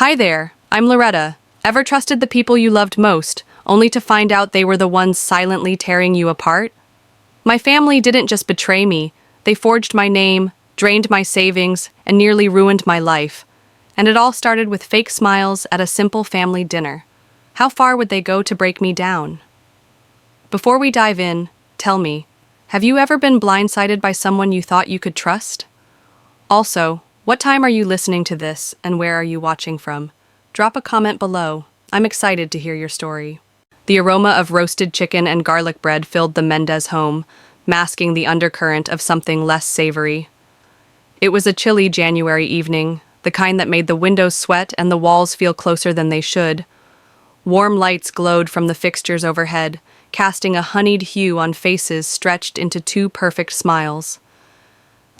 Hi there, I'm Loretta. Ever trusted the people you loved most, only to find out they were the ones silently tearing you apart? My family didn't just betray me, they forged my name, drained my savings, and nearly ruined my life. And it all started with fake smiles at a simple family dinner. How far would they go to break me down? Before we dive in, tell me, have you ever been blindsided by someone you thought you could trust? Also, what time are you listening to this and where are you watching from? Drop a comment below. I'm excited to hear your story. The aroma of roasted chicken and garlic bread filled the Mendez home, masking the undercurrent of something less savory. It was a chilly January evening, the kind that made the windows sweat and the walls feel closer than they should. Warm lights glowed from the fixtures overhead, casting a honeyed hue on faces stretched into two perfect smiles.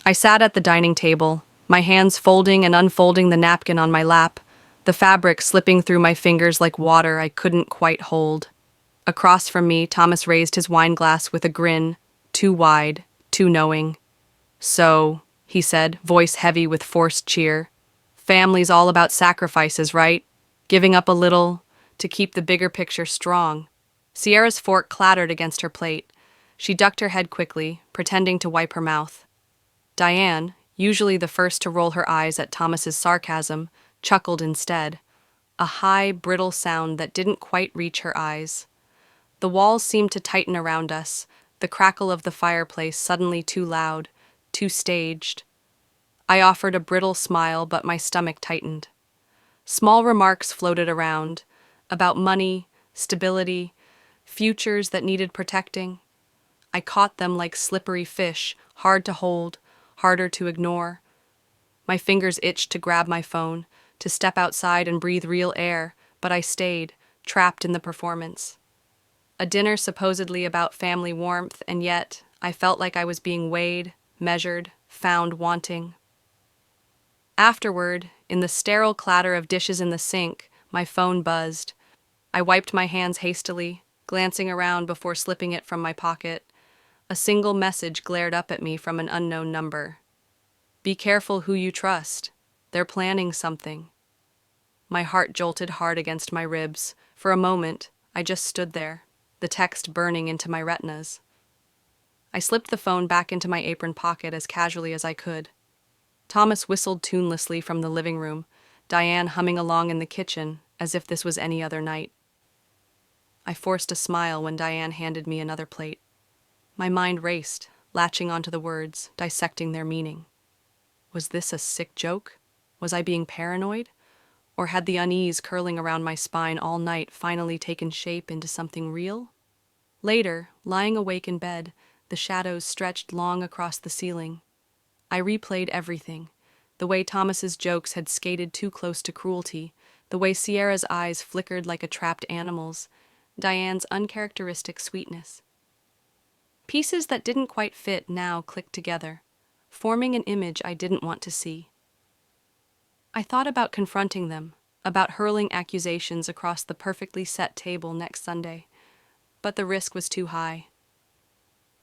I sat at the dining table, my hands folding and unfolding the napkin on my lap, the fabric slipping through my fingers like water I couldn't quite hold. Across from me, Thomas raised his wine glass with a grin, too wide, too knowing. "So," he said, voice heavy with forced cheer, "family's all about sacrifices, right? Giving up a little to keep the bigger picture strong." Sierra's fork clattered against her plate. She ducked her head quickly, pretending to wipe her mouth. Diane, usually the first to roll her eyes at Thomas's sarcasm, chuckled instead, a high, brittle sound that didn't quite reach her eyes. The walls seemed to tighten around us, the crackle of the fireplace suddenly too loud, too staged. I offered a brittle smile, but my stomach tightened. Small remarks floated around, about money, stability, futures that needed protecting. I caught them like slippery fish, hard to hold, harder to ignore. My fingers itched to grab my phone, to step outside and breathe real air, but I stayed, trapped in the performance. A dinner supposedly about family warmth, and yet I felt like I was being weighed, measured, found wanting. Afterward, in the sterile clatter of dishes in the sink, my phone buzzed. I wiped my hands hastily, glancing around before slipping it from my pocket. A single message glared up at me from an unknown number. "Be careful who you trust. They're planning something." My heart jolted hard against my ribs. For a moment, I just stood there, the text burning into my retinas. I slipped the phone back into my apron pocket as casually as I could. Thomas whistled tunelessly from the living room, Diane humming along in the kitchen as if this was any other night. I forced a smile when Diane handed me another plate. My mind raced, latching onto the words, dissecting their meaning. Was this a sick joke? Was I being paranoid? Or had the unease curling around my spine all night finally taken shape into something real? Later, lying awake in bed, the shadows stretched long across the ceiling. I replayed everything. The way Thomas's jokes had skated too close to cruelty, the way Sierra's eyes flickered like a trapped animal's, Diane's uncharacteristic sweetness. Pieces that didn't quite fit now clicked together, forming an image I didn't want to see. I thought about confronting them, about hurling accusations across the perfectly set table next Sunday, but the risk was too high.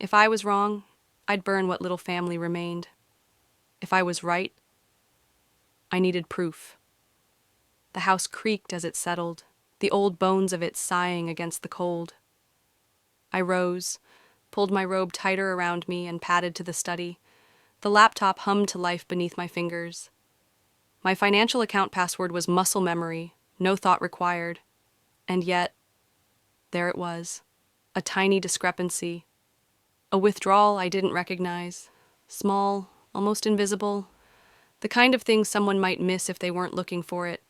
If I was wrong, I'd burn what little family remained. If I was right, I needed proof. The house creaked as it settled, the old bones of it sighing against the cold. I rose, pulled my robe tighter around me, and padded to the study. The laptop hummed to life beneath my fingers. My financial account password was muscle memory, no thought required. And yet, there it was, a tiny discrepancy, a withdrawal I didn't recognize, small, almost invisible, the kind of thing someone might miss if they weren't looking for it.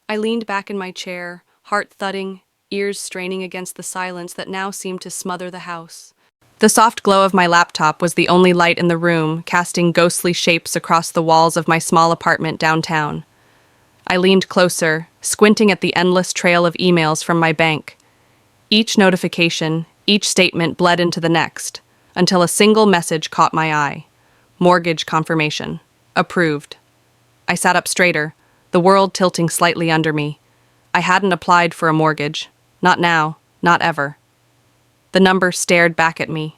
I leaned back in my chair, heart thudding, ears straining against the silence that now seemed to smother the house. The soft glow of my laptop was the only light in the room, casting ghostly shapes across the walls of my small apartment downtown. I leaned closer, squinting at the endless trail of emails from my bank. Each notification, each statement bled into the next, until a single message caught my eye. Mortgage confirmation. Approved. I sat up straighter, the world tilting slightly under me. I hadn't applied for a mortgage. Not now, not ever. The number stared back at me.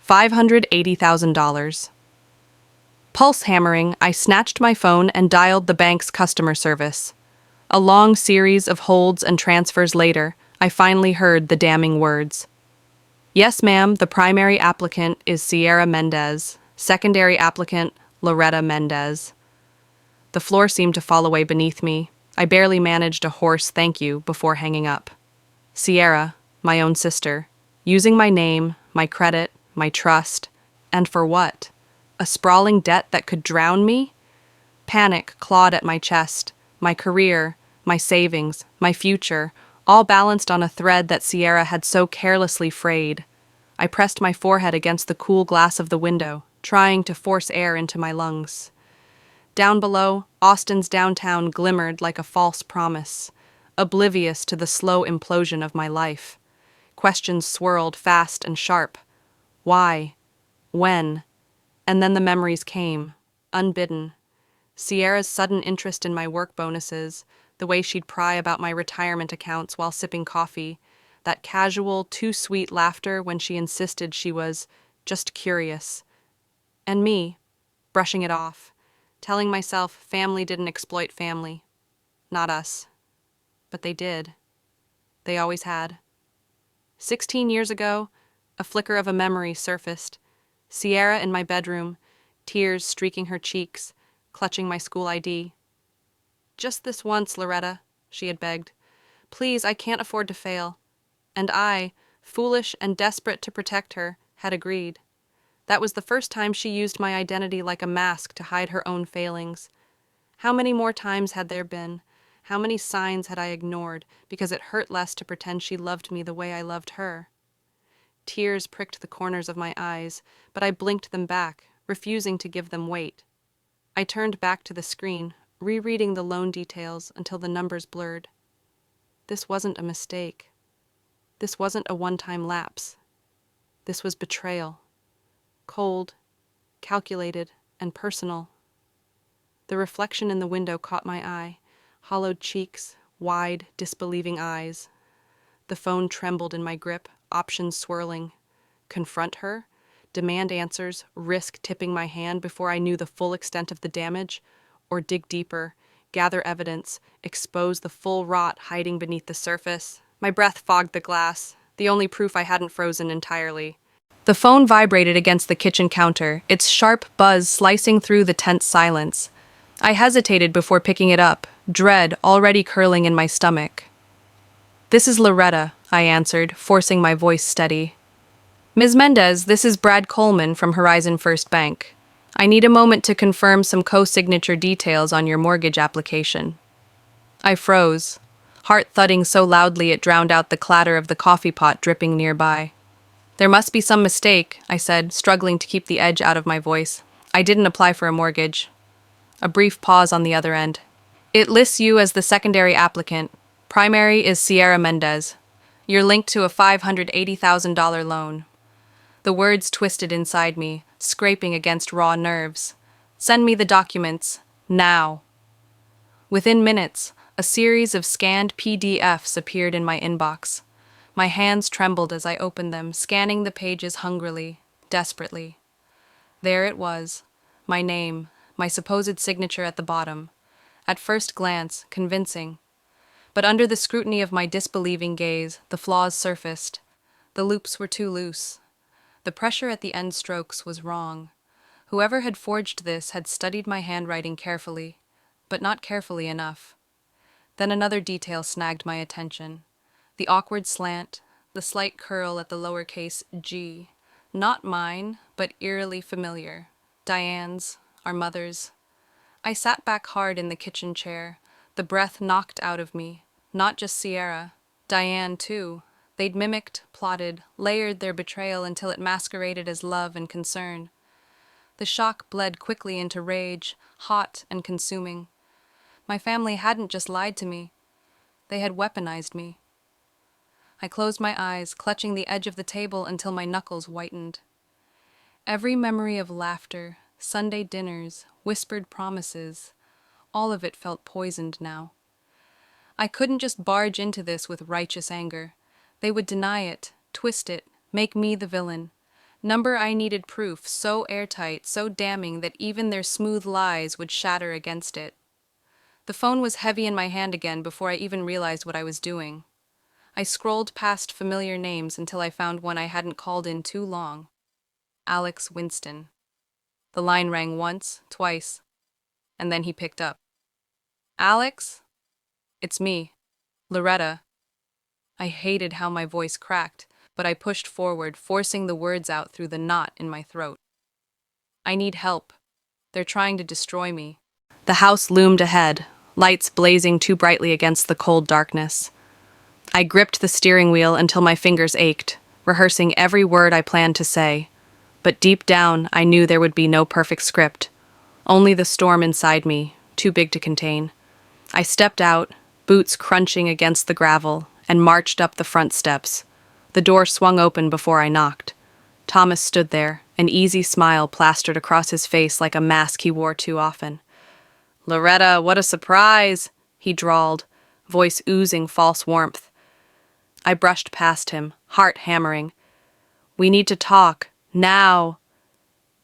$580,000. Pulse hammering, I snatched my phone and dialed the bank's customer service. A long series of holds and transfers later, I finally heard the damning words. Yes, ma'am, the primary applicant is Sierra Mendez. Secondary applicant, Loretta Mendez. The floor seemed to fall away beneath me. I barely managed a hoarse thank you before hanging up. Sierra, my own sister, using my name, my credit, my trust, and for what? A sprawling debt that could drown me? Panic clawed at my chest, my career, my savings, my future, all balanced on a thread that Sierra had so carelessly frayed. I pressed my forehead against the cool glass of the window, trying to force air into my lungs. Down below, Austin's downtown glimmered like a false promise, oblivious to the slow implosion of my life. Questions swirled fast and sharp. Why? When? And then the memories came, unbidden. Sierra's sudden interest in my work bonuses, the way she'd pry about my retirement accounts while sipping coffee, that casual, too sweet laughter when she insisted she was just curious. And me, brushing it off, telling myself family didn't exploit family. Not us. But they did. They always had. 16 years ago, a flicker of a memory surfaced. Sierra in my bedroom, tears streaking her cheeks, clutching my school ID. Just this once, Loretta, she had begged. Please, I can't afford to fail. And I, foolish and desperate to protect her, had agreed. That was the first time she used my identity like a mask to hide her own failings. How many more times had there been? How many signs had I ignored because it hurt less to pretend she loved me the way I loved her? Tears pricked the corners of my eyes, but I blinked them back, refusing to give them weight. I turned back to the screen, rereading the loan details until the numbers blurred. This wasn't a mistake. This wasn't a one-time lapse. This was betrayal. Cold, calculated, and personal. The reflection in the window caught my eye, hollowed cheeks, wide, disbelieving eyes. The phone trembled in my grip, options swirling. Confront her? Demand answers, risk tipping my hand before I knew the full extent of the damage? Or dig deeper, gather evidence, expose the full rot hiding beneath the surface? My breath fogged the glass, the only proof I hadn't frozen entirely. The phone vibrated against the kitchen counter, its sharp buzz slicing through the tense silence. I hesitated before picking it up, dread already curling in my stomach. This is Loretta, I answered, forcing my voice steady. Ms. Mendez, this is Brad Coleman from Horizon First Bank. I need a moment to confirm some co-signature details on your mortgage application. I froze, heart thudding so loudly it drowned out the clatter of the coffee pot dripping nearby. There must be some mistake, I said, struggling to keep the edge out of my voice. I didn't apply for a mortgage. A brief pause on the other end. It lists you as the secondary applicant. Primary is Sierra Mendez. You're linked to a $580,000 loan. The words twisted inside me, scraping against raw nerves. Send me the documents, now. Within minutes, a series of scanned PDFs appeared in my inbox. My hands trembled as I opened them, scanning the pages hungrily, desperately. There it was, my name, my supposed signature at the bottom. At first glance, convincing. But under the scrutiny of my disbelieving gaze, the flaws surfaced. The loops were too loose. The pressure at the end strokes was wrong. Whoever had forged this had studied my handwriting carefully, but not carefully enough. Then another detail snagged my attention. The awkward slant, the slight curl at the lowercase g. Not mine, but eerily familiar. Diane's, our mother's. I sat back hard in the kitchen chair, the breath knocked out of me. Not just Sierra. Diane, too. They'd mimicked, plotted, layered their betrayal until it masqueraded as love and concern. The shock bled quickly into rage, hot and consuming. My family hadn't just lied to me. They had weaponized me. I closed my eyes, clutching the edge of the table until my knuckles whitened. Every memory of laughter, Sunday dinners, whispered promises, all of it felt poisoned now. I couldn't just barge into this with righteous anger. They would deny it, twist it, make me the villain. Number I needed proof so airtight, so damning that even their smooth lies would shatter against it. The phone was heavy in my hand again before I even realized what I was doing. I scrolled past familiar names until I found one I hadn't called in too long. Alex Winston. The line rang once, twice, and then he picked up. Alex? It's me, Loretta. I hated how my voice cracked, but I pushed forward, forcing the words out through the knot in my throat. I need help. They're trying to destroy me. The house loomed ahead, lights blazing too brightly against the cold darkness. I gripped the steering wheel until my fingers ached, rehearsing every word I planned to say. But deep down, I knew there would be no perfect script. Only the storm inside me, too big to contain. I stepped out, boots crunching against the gravel, and marched up the front steps. The door swung open before I knocked. Thomas stood there, an easy smile plastered across his face like a mask he wore too often. "Loretta, what a surprise!" he drawled, voice oozing false warmth. I brushed past him, heart hammering. "We need to talk. Now!"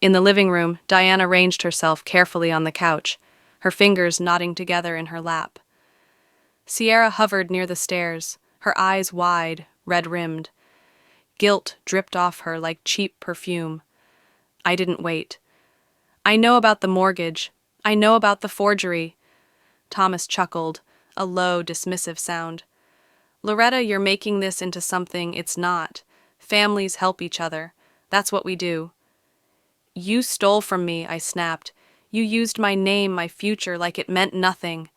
In the living room, Diane arranged herself carefully on the couch, her fingers knotting together in her lap. Sierra hovered near the stairs, her eyes wide, red-rimmed. Guilt dripped off her like cheap perfume. I didn't wait. "I know about the mortgage. I know about the forgery." Thomas chuckled, a low, dismissive sound. "Loretta, you're making this into something it's not. Families help each other. That's what we do." "You stole from me," I snapped. "You used my name, my future, like it meant nothing."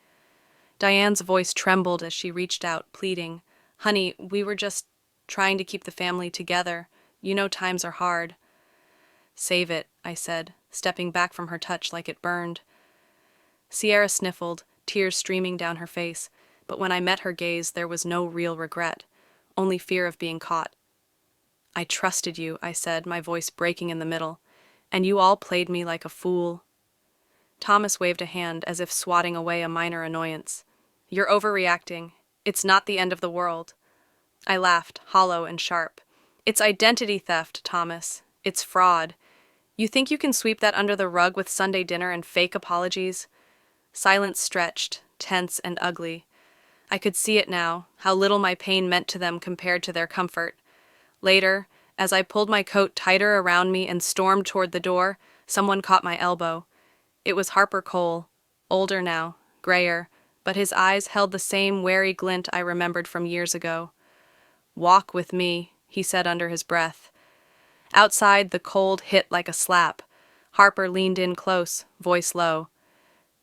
Diane's voice trembled as she reached out, pleading. "Honey, we were just trying to keep the family together. You know times are hard." "Save it," I said, stepping back from her touch like it burned. Sierra sniffled, tears streaming down her face, but when I met her gaze there was no real regret, only fear of being caught. "I trusted you," I said, my voice breaking in the middle, "and you all played me like a fool." Thomas waved a hand as if swatting away a minor annoyance. "You're overreacting. It's not the end of the world." I laughed, hollow and sharp. "It's identity theft, Thomas. It's fraud. You think you can sweep that under the rug with Sunday dinner and fake apologies?" Silence stretched, tense and ugly. I could see it now, how little my pain meant to them compared to their comfort. Later, as I pulled my coat tighter around me and stormed toward the door, someone caught my elbow. It was Harper Cole, older now, grayer, but his eyes held the same wary glint I remembered from years ago. "Walk with me," he said under his breath. Outside, the cold hit like a slap. Harper leaned in close, voice low.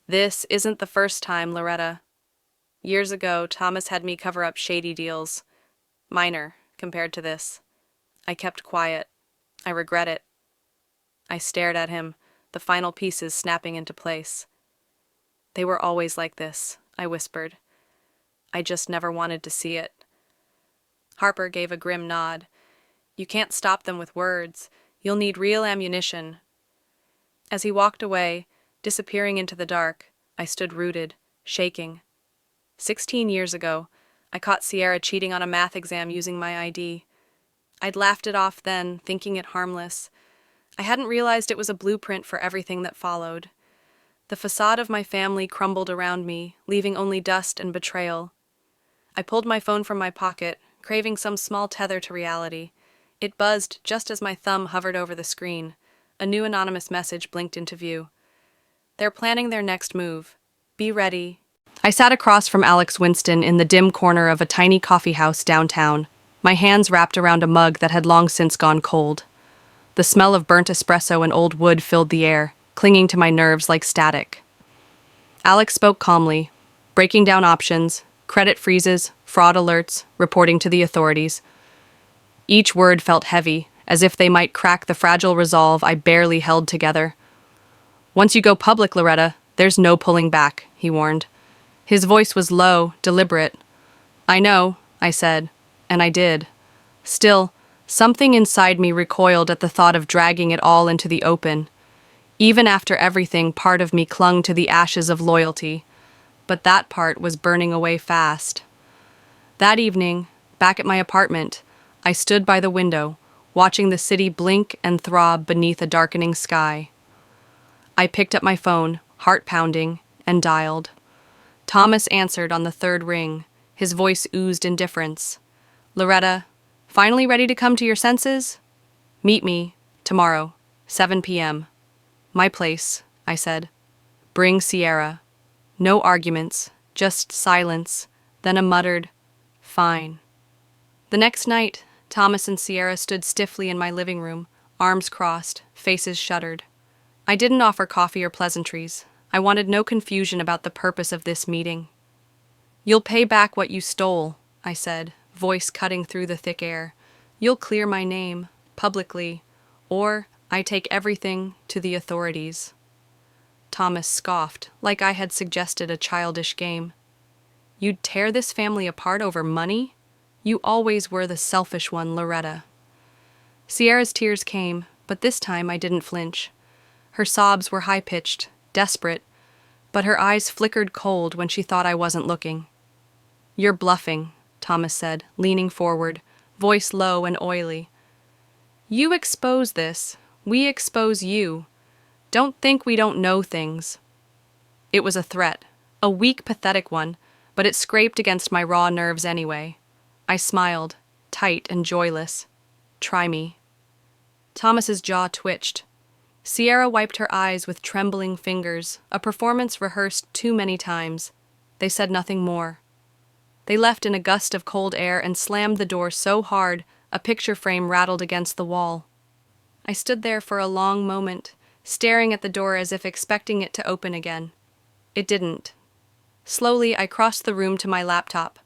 "This isn't the first time, Loretta. Years ago, Thomas had me cover up shady deals. Minor, compared to this. I kept quiet. I regret it." I stared at him, the final pieces snapping into place. "They were always like this," I whispered. "I just never wanted to see it." Harper gave a grim nod. "You can't stop them with words. You'll need real ammunition." As he walked away, disappearing into the dark, I stood rooted, shaking. 16 years ago, I caught Sierra cheating on a math exam using my ID. I'd laughed it off then, thinking it harmless. I hadn't realized it was a blueprint for everything that followed. The facade of my family crumbled around me, leaving only dust and betrayal. I pulled my phone from my pocket, craving some small tether to reality. It buzzed just as my thumb hovered over the screen. A new anonymous message blinked into view. "They're planning their next move. Be ready." I sat across from Alex Winston in the dim corner of a tiny coffee house downtown, my hands wrapped around a mug that had long since gone cold. The smell of burnt espresso and old wood filled the air, clinging to my nerves like static. Alex spoke calmly, breaking down options, credit freezes, fraud alerts, reporting to the authorities. Each word felt heavy, as if they might crack the fragile resolve I barely held together. "Once you go public, Loretta, there's no pulling back," he warned. His voice was low, deliberate. "I know," I said, and I did. Still, something inside me recoiled at the thought of dragging it all into the open. Even after everything, part of me clung to the ashes of loyalty, but that part was burning away fast. That evening, back at my apartment, I stood by the window, watching the city blink and throb beneath a darkening sky. I picked up my phone, heart pounding, and dialed. Thomas answered on the third ring. His voice oozed indifference. "Loretta, finally ready to come to your senses? Meet me, tomorrow, 7 p.m. My place," I said. "Bring Sierra." No arguments, just silence, then a muttered, "Fine." The next night, Thomas and Sierra stood stiffly in my living room, arms crossed, faces shuttered. I didn't offer coffee or pleasantries. I wanted no confusion about the purpose of this meeting. "You'll pay back what you stole," I said, voice cutting through the thick air. "You'll clear my name, publicly, or I take everything to the authorities." Thomas scoffed, like I had suggested a childish game. "You'd tear this family apart over money? You always were the selfish one, Loretta." Sierra's tears came, but this time I didn't flinch. Her sobs were high-pitched, desperate, but her eyes flickered cold when she thought I wasn't looking. "You're bluffing," Thomas said, leaning forward, voice low and oily. "You expose this. We expose you. Don't think we don't know things." It was a threat, a weak, pathetic one, but it scraped against my raw nerves anyway. I smiled, tight and joyless. "Try me." Thomas's jaw twitched. Sierra wiped her eyes with trembling fingers, a performance rehearsed too many times. They said nothing more. They left in a gust of cold air and slammed the door so hard a picture frame rattled against the wall. I stood there for a long moment, staring at the door as if expecting it to open again. It didn't. Slowly, I crossed the room to my laptop.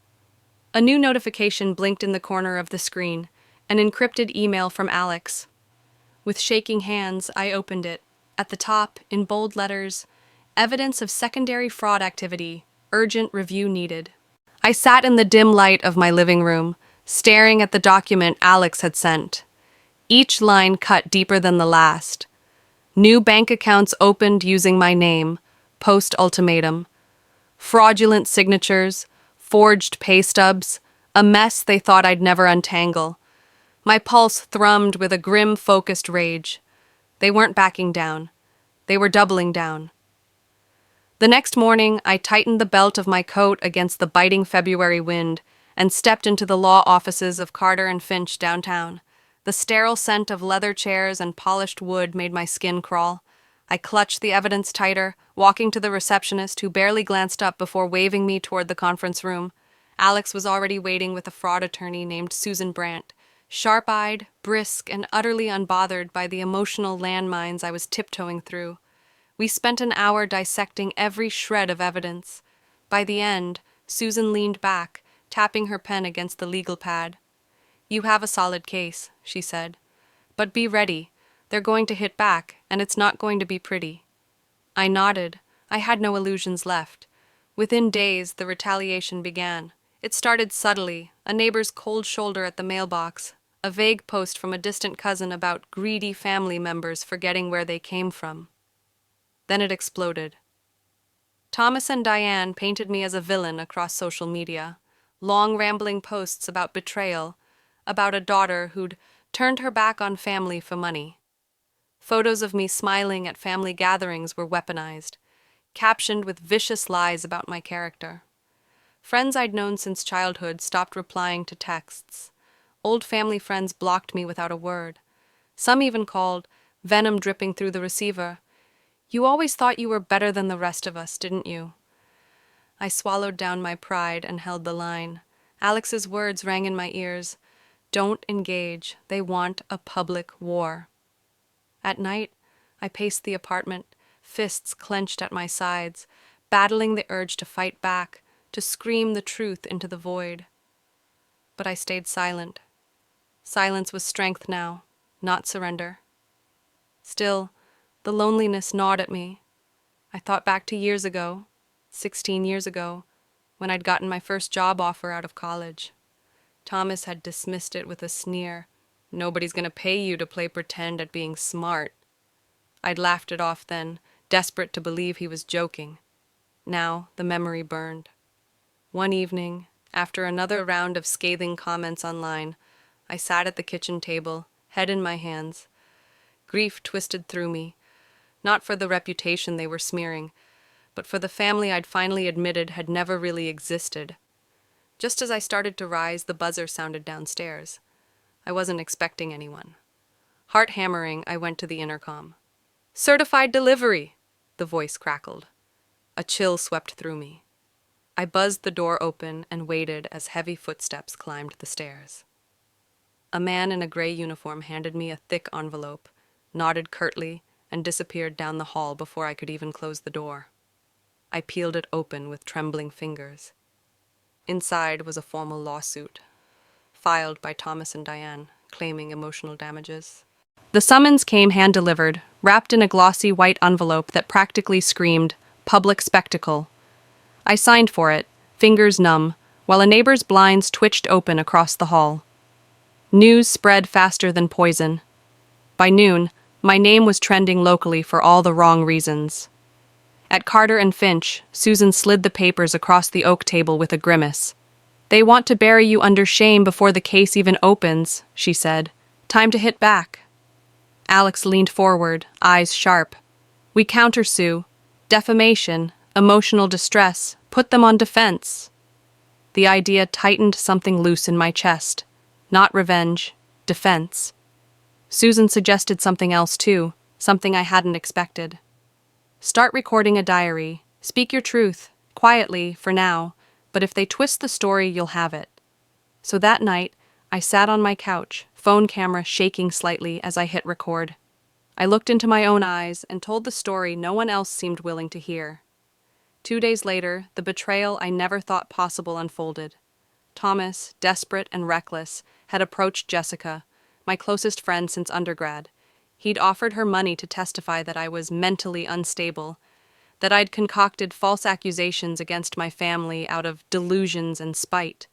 A new notification blinked in the corner of the screen, an encrypted email from Alex. With shaking hands, I opened it. At the top, in bold letters, "Evidence of secondary fraud activity. Urgent review needed." I sat in the dim light of my living room, staring at the document Alex had sent. Each line cut deeper than the last. New bank accounts opened using my name, post-ultimatum. Fraudulent signatures, forged pay stubs, a mess they thought I'd never untangle. My pulse thrummed with a grim, focused rage. They weren't backing down. They were doubling down. The next morning, I tightened the belt of my coat against the biting February wind and stepped into the law offices of Carter and Finch downtown. The sterile scent of leather chairs and polished wood made my skin crawl. I clutched the evidence tighter, walking to the receptionist, who barely glanced up before waving me toward the conference room. Alex was already waiting with a fraud attorney named Susan Brandt, sharp-eyed, brisk, and utterly unbothered by the emotional landmines I was tiptoeing through. We spent an hour dissecting every shred of evidence. By the end, Susan leaned back, tapping her pen against the legal pad. "You have a solid case," she said. "But be ready. They're going to hit back, and it's not going to be pretty." I nodded. I had no illusions left. Within days, the retaliation began. It started subtly, a neighbor's cold shoulder at the mailbox, a vague post from a distant cousin about greedy family members forgetting where they came from. Then it exploded. Thomas and Diane painted me as a villain across social media. Long rambling posts about betrayal, about a daughter who'd turned her back on family for money. Photos of me smiling at family gatherings were weaponized, captioned with vicious lies about my character. Friends I'd known since childhood stopped replying to texts. Old family friends blocked me without a word. Some even called, venom dripping through the receiver, "You always thought you were better than the rest of us, didn't you?" I swallowed down my pride and held the line. Alex's words rang in my ears. "Don't engage. They want a public war." At night, I paced the apartment, fists clenched at my sides, battling the urge to fight back, to scream the truth into the void. But I stayed silent. Silence was strength now, not surrender. Still, the loneliness gnawed at me. I thought back to years ago, 16 years ago, when I'd gotten my first job offer out of college. Thomas had dismissed it with a sneer. "Nobody's going to pay you to play pretend at being smart." I'd laughed it off then, desperate to believe he was joking. Now the memory burned. One evening, after another round of scathing comments online, I sat at the kitchen table, head in my hands. Grief twisted through me, not for the reputation they were smearing, but for the family I'd finally admitted had never really existed. Just as I started to rise, the buzzer sounded downstairs. I wasn't expecting anyone. Heart hammering, I went to the intercom. "Certified delivery!" the voice crackled. A chill swept through me. I buzzed the door open and waited as heavy footsteps climbed the stairs. A man in a gray uniform handed me a thick envelope, nodded curtly, and disappeared down the hall before I could even close the door. I peeled it open with trembling fingers. Inside was a formal lawsuit, filed by Thomas and Diane, claiming emotional damages. The summons came hand-delivered, wrapped in a glossy white envelope that practically screamed, "Public spectacle." I signed for it, fingers numb, while a neighbor's blinds twitched open across the hall. News spread faster than poison. By noon, my name was trending locally for all the wrong reasons. At Carter and Finch, Susan slid the papers across the oak table with a grimace. "They want to bury you under shame before the case even opens," she said. "Time to hit back." Alex leaned forward, eyes sharp. "We countersue. Defamation, emotional distress, put them on defense." The idea tightened something loose in my chest. Not revenge, defense. Susan suggested something else too, something I hadn't expected. "Start recording a diary. Speak your truth, quietly, for now, but if they twist the story, you'll have it." So that night, I sat on my couch, phone camera shaking slightly as I hit record. I looked into my own eyes and told the story no one else seemed willing to hear. 2 days later, the betrayal I never thought possible unfolded. Thomas, desperate and reckless, had approached Jessica, my closest friend since undergrad. He'd offered her money to testify that I was mentally unstable, that I'd concocted false accusations against my family out of delusions and spite.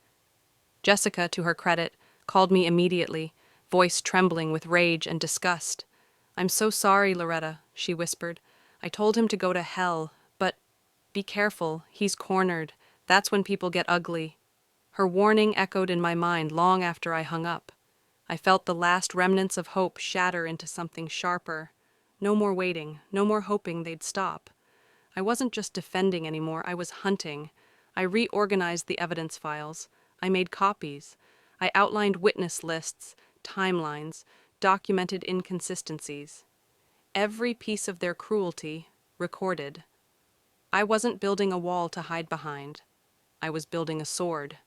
Jessica, to her credit, called me immediately, voice trembling with rage and disgust. "I'm so sorry, Loretta," she whispered. "I told him to go to hell, but be careful, he's cornered. That's when people get ugly." Her warning echoed in my mind long after I hung up. I felt the last remnants of hope shatter into something sharper. No more waiting, no more hoping they'd stop. I wasn't just defending anymore, I was hunting. I reorganized the evidence files. I made copies. I outlined witness lists, timelines, documented inconsistencies. Every piece of their cruelty, recorded. I wasn't building a wall to hide behind. I was building a sword.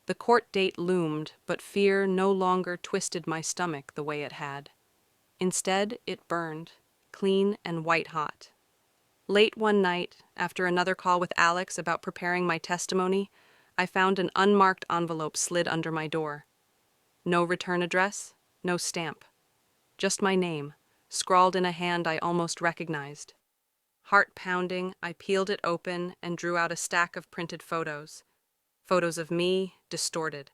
The court date loomed, but fear no longer twisted my stomach the way it had. Instead, it burned, clean and white-hot. Late one night, after another call with Alex about preparing my testimony, I found an unmarked envelope slid under my door. No return address, no stamp. Just my name, scrawled in a hand I almost recognized. Heart pounding, I peeled it open and drew out a stack of printed photos. Photos of me, distorted.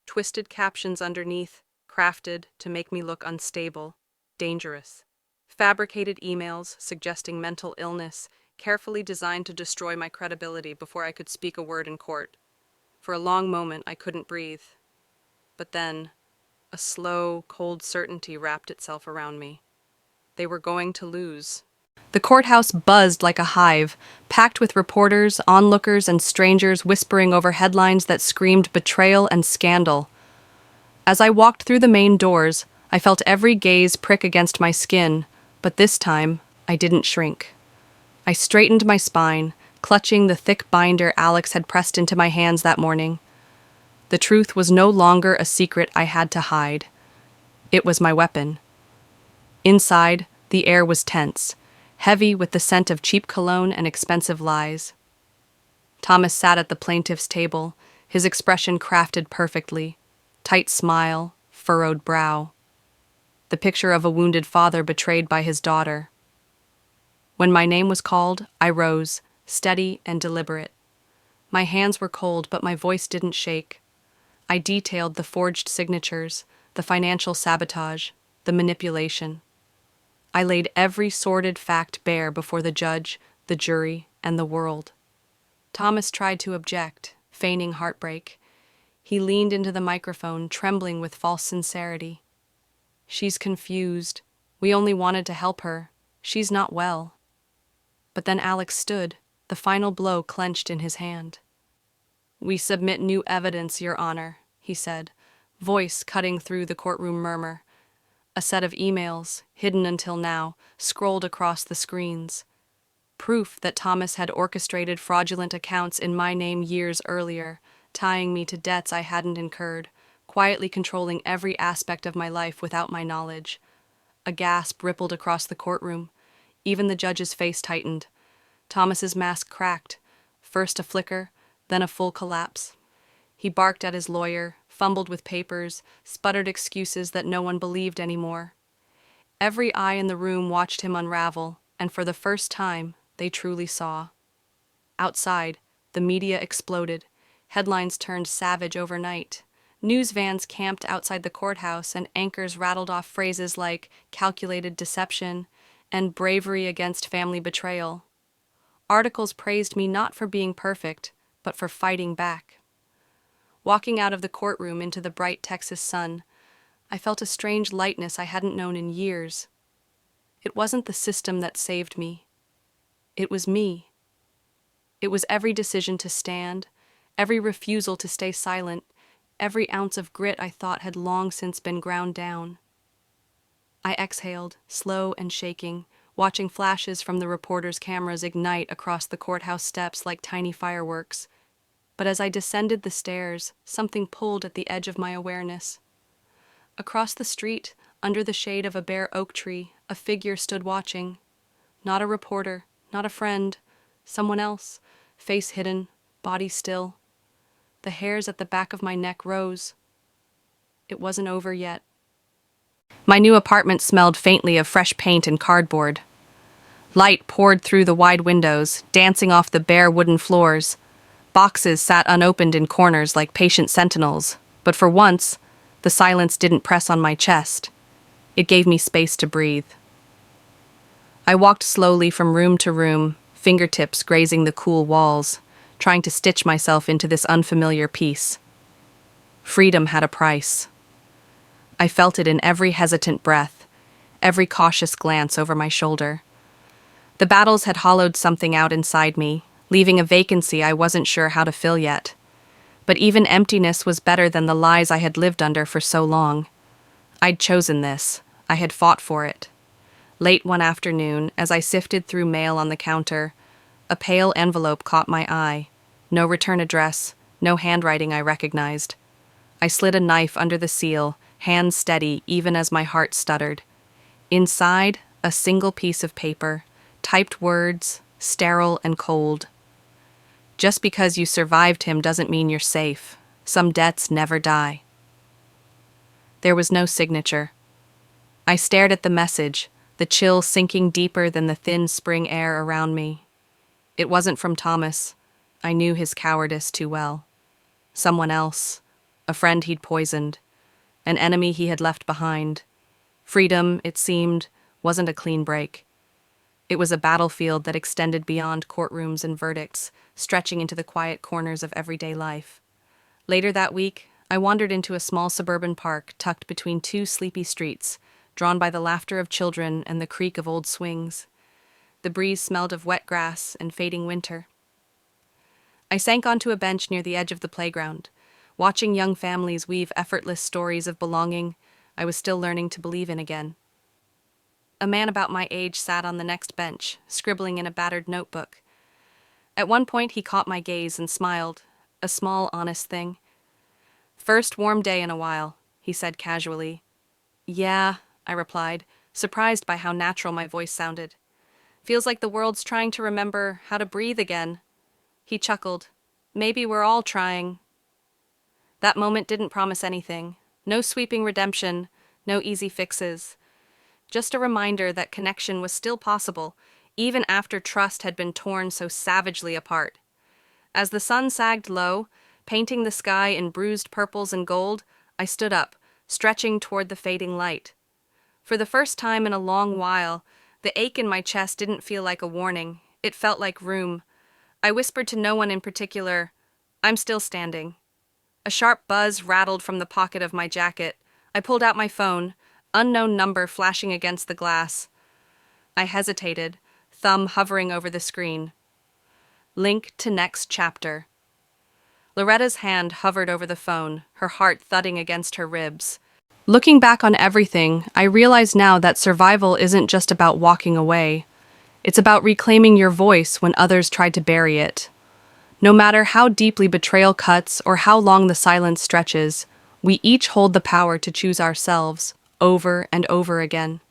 Twisted captions underneath, crafted to make me look unstable, dangerous. Fabricated emails suggesting mental illness, carefully designed to destroy my credibility before I could speak a word in court. For a long moment, I couldn't breathe. But then, a slow, cold certainty wrapped itself around me. They were going to lose. The courthouse buzzed like a hive, packed with reporters, onlookers, and strangers whispering over headlines that screamed betrayal and scandal. As I walked through the main doors, I felt every gaze prick against my skin, but this time, I didn't shrink. I straightened my spine, clutching the thick binder Alex had pressed into my hands that morning. The truth was no longer a secret I had to hide. It was my weapon. Inside, the air was tense, heavy with the scent of cheap cologne and expensive lies. Thomas sat at the plaintiff's table, his expression crafted perfectly. Tight smile, furrowed brow. The picture of a wounded father betrayed by his daughter. When my name was called, I rose, steady and deliberate. My hands were cold, but my voice didn't shake. I detailed the forged signatures, the financial sabotage, the manipulation. I laid every sordid fact bare before the judge, the jury, and the world. Thomas tried to object, feigning heartbreak. He leaned into the microphone, trembling with false sincerity. She's confused. We only wanted to help her. She's not well. But then Alex stood, the final blow clenched in his hand. "We submit new evidence, Your Honor," he said, voice cutting through the courtroom murmur. A set of emails, hidden until now, scrolled across the screens. Proof that Thomas had orchestrated fraudulent accounts in my name years earlier, tying me to debts I hadn't incurred, quietly controlling every aspect of my life without my knowledge. A gasp rippled across the courtroom. Even the judge's face tightened. Thomas's mask cracked, first a flicker, then a full collapse. He barked at his lawyer, fumbled with papers, sputtered excuses that no one believed anymore. Every eye in the room watched him unravel, and for the first time, they truly saw. Outside, the media exploded. Headlines turned savage overnight. News vans camped outside the courthouse, and anchors rattled off phrases like calculated deception and bravery against family betrayal. Articles praised me not for being perfect, but for fighting back. Walking out of the courtroom into the bright Texas sun, I felt a strange lightness I hadn't known in years. It wasn't the system that saved me. It was me. It was every decision to stand, every refusal to stay silent, every ounce of grit I thought had long since been ground down. I exhaled, slow and shaking, watching flashes from the reporters' cameras ignite across the courthouse steps like tiny fireworks. But as I descended the stairs, something pulled at the edge of my awareness. Across the street, under the shade of a bare oak tree, a figure stood watching. Not a reporter, not a friend, someone else, face hidden, body still. The hairs at the back of my neck rose. It wasn't over yet. My new apartment smelled faintly of fresh paint and cardboard. Light poured through the wide windows, dancing off the bare wooden floors. Boxes sat unopened in corners like patient sentinels, but for once, the silence didn't press on my chest. It gave me space to breathe. I walked slowly from room to room, fingertips grazing the cool walls, trying to stitch myself into this unfamiliar peace. Freedom had a price. I felt it in every hesitant breath, every cautious glance over my shoulder. The battles had hollowed something out inside me, leaving a vacancy I wasn't sure how to fill yet. But even emptiness was better than the lies I had lived under for so long. I'd chosen this. I had fought for it. Late one afternoon, as I sifted through mail on the counter, a pale envelope caught my eye. No return address, no handwriting I recognized. I slid a knife under the seal, hands steady even as my heart stuttered. Inside, a single piece of paper, typed words, sterile and cold. Just because you survived him doesn't mean you're safe. Some debts never die. There was no signature. I stared at the message, the chill sinking deeper than the thin spring air around me. It wasn't from Thomas. I knew his cowardice too well. Someone else, a friend he'd poisoned, an enemy he had left behind. Freedom, it seemed, wasn't a clean break. It was a battlefield that extended beyond courtrooms and verdicts, stretching into the quiet corners of everyday life. Later that week, I wandered into a small suburban park tucked between two sleepy streets, drawn by the laughter of children and the creak of old swings. The breeze smelled of wet grass and fading winter. I sank onto a bench near the edge of the playground. Watching young families weave effortless stories of belonging, I was still learning to believe in again. A man about my age sat on the next bench, scribbling in a battered notebook. At one point, he caught my gaze and smiled, a small, honest thing. "First warm day in a while," he said casually. "Yeah," I replied, surprised by how natural my voice sounded. "Feels like the world's trying to remember how to breathe again." He chuckled. "Maybe we're all trying." That moment didn't promise anything. No sweeping redemption, no easy fixes. Just a reminder that connection was still possible, even after trust had been torn so savagely apart. As the sun sagged low, painting the sky in bruised purples and gold, I stood up, stretching toward the fading light. For the first time in a long while, the ache in my chest didn't feel like a warning. It felt like room. I whispered to no one in particular, "I'm still standing." A sharp buzz rattled from the pocket of my jacket. I pulled out my phone, Unknown number flashing against the glass. I hesitated, thumb hovering over the screen. Link to next chapter. Loretta's hand hovered over the phone, her heart thudding against her ribs. Looking back on everything, I realize now that survival isn't just about walking away. It's about reclaiming your voice when others tried to bury it. No matter how deeply betrayal cuts or how long the silence stretches, we each hold the power to choose ourselves, over and over again.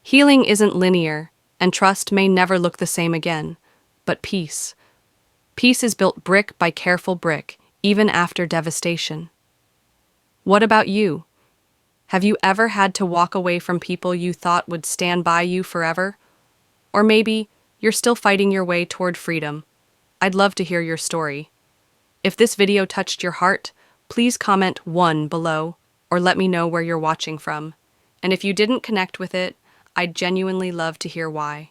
Healing isn't linear, and trust may never look the same again, but peace. Peace is built brick by careful brick, even after devastation. What about you? Have you ever had to walk away from people you thought would stand by you forever? Or maybe you're still fighting your way toward freedom. I'd love to hear your story. If this video touched your heart, please comment 1 below or let me know where you're watching from. And if you didn't connect with it, I'd genuinely love to hear why.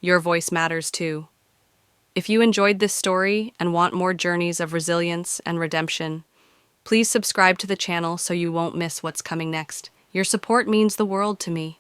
Your voice matters too. If you enjoyed this story and want more journeys of resilience and redemption, please subscribe to the channel so you won't miss what's coming next. Your support means the world to me.